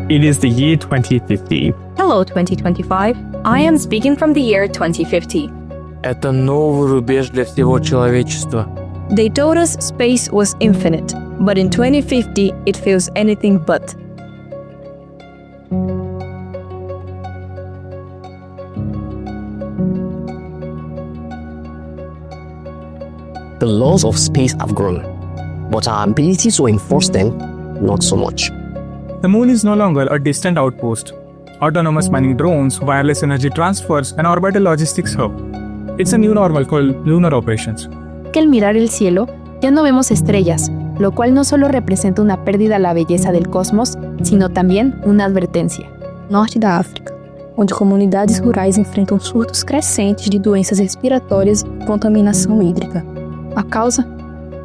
It is the year 2050. Hello, 2025. I am speaking from the year 2050. Это новый рубеж для всего человечества. They told us space was infinite, but in 2050 it feels anything but. The laws of space have grown, but our ability to enforce them, not so much. The moon is no longer a distant outpost. Autonomous mining drones, wireless energy transfers, and orbital logistics hub. It's a new normal called lunar operations. Que al mirar el cielo, ya no vemos estrellas, lo cual no solo representa uma perda da beleza del cosmos, sino também uma advertência. Norte da África, onde comunidades rurais enfrentam surtos crescentes de doenças respiratórias e contaminação hídrica. A causa?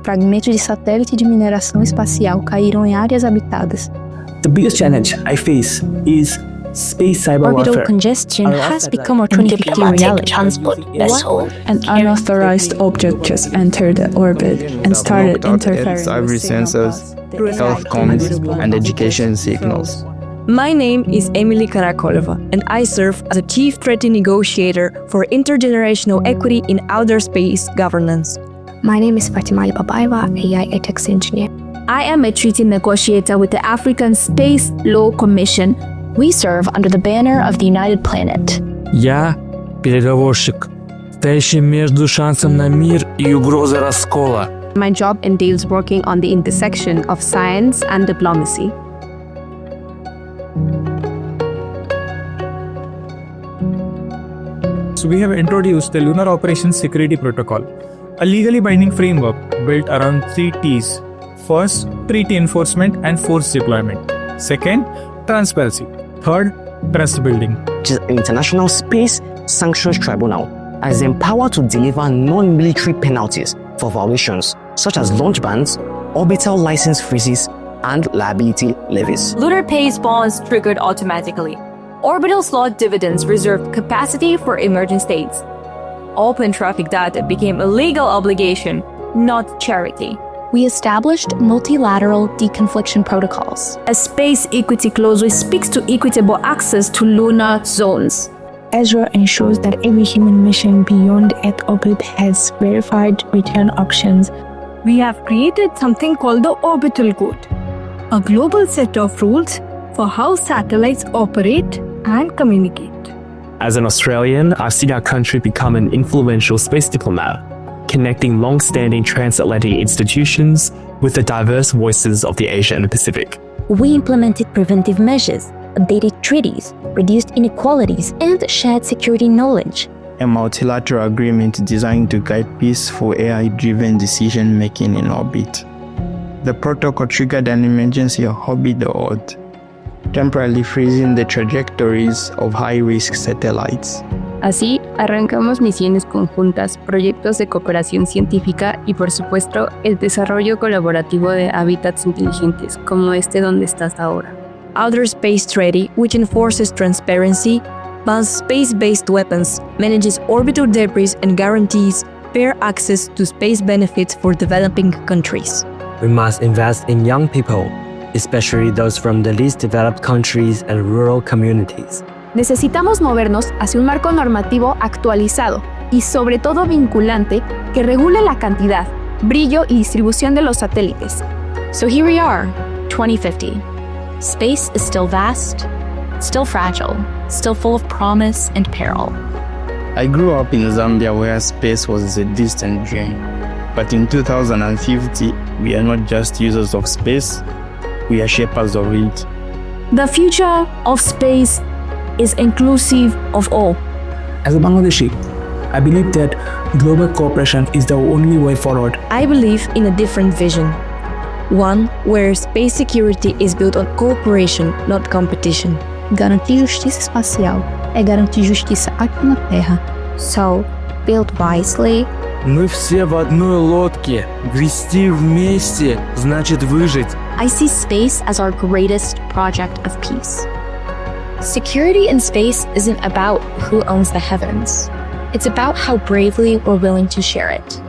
Fragmentos de satélite de mineração espacial caíram em áreas habitadas. The biggest challenge I face is space cyber Orbital warfare. congestion has become a 2050 reality. Transport vessel. An unauthorized object just entered the orbit and started interfering cyber with sensors, health comms, and education signals. My name is Emily Karakolova, and I serve as a Chief Treaty Negotiator for Intergenerational Equity in Outer Space Governance. My name is Fatima Babaeva, AI Ethics Engineer. I am a treaty negotiator with the African Space Law Commission. We serve under the banner of the United Planet. Я переговорщик, стоящий между шансом на мир и угрозой раскола. My job entails working on the intersection of science and diplomacy. So we have introduced the Lunar Operations Security Protocol, a legally binding framework built around 3 T's. First, treaty enforcement and force deployment. Second, transparency. Third, trust building. Which is an international space sanctions tribunal and is empowered to deliver non-military penalties for violations such as launch bans, orbital license freezes, and liability levies. Lunar pays bonds triggered automatically. Orbital slot dividends reserved capacity for emerging states. Open traffic data became a legal obligation, not charity. We established multilateral deconfliction protocols. A space equity clause which speaks to equitable access to lunar zones. Azure ensures that every human mission beyond Earth orbit has verified return options. We have created something called the Orbital Code, a global set of rules for how satellites operate and communicate. As an Australian, I've seen our country become an influential space diplomat, connecting long-standing transatlantic institutions with the diverse voices of the Asia and the Pacific. We implemented preventive measures, updated treaties, reduced inequalities, and shared security knowledge. A multilateral agreement designed to guide peaceful AI-driven decision-making in orbit. The protocol triggered an emergency orbital, temporarily freezing the trajectories of high-risk satellites. Así, arrancamos misiones conjuntas, proyectos de cooperación científica y, por supuesto, el desarrollo colaborativo de hábitats inteligentes, como este donde estás ahora. Outer Space Treaty, which enforces transparency, bans space-based weapons, manages orbital debris, and guarantees fair access to space benefits for developing countries. We must invest in young people, especially those from the least developed countries and rural communities. Necesitamos movernos hacia un marco normativo actualizado y sobre todo vinculante que regule la cantidad, brillo y distribución de los satélites. So here we are, 2050. Space is still vast, still fragile, still full of promise and peril. I grew up in Zambia where space was a distant dream. But in 2050, we are not just users of space, we are shapers of it. The future of space is inclusive of all. As a Bangladeshi, I believe that global cooperation is the only way forward. I believe in a different vision. One where space security is built on cooperation, not competition. Garantir justiça espacial é garantir justiça aqui na Terra. So, build wisely. Мы все в одной лодке. Грести вместе значит выжить. I see space as our greatest project of peace. Security in space isn't about who owns the heavens. It's about how bravely we're willing to share it.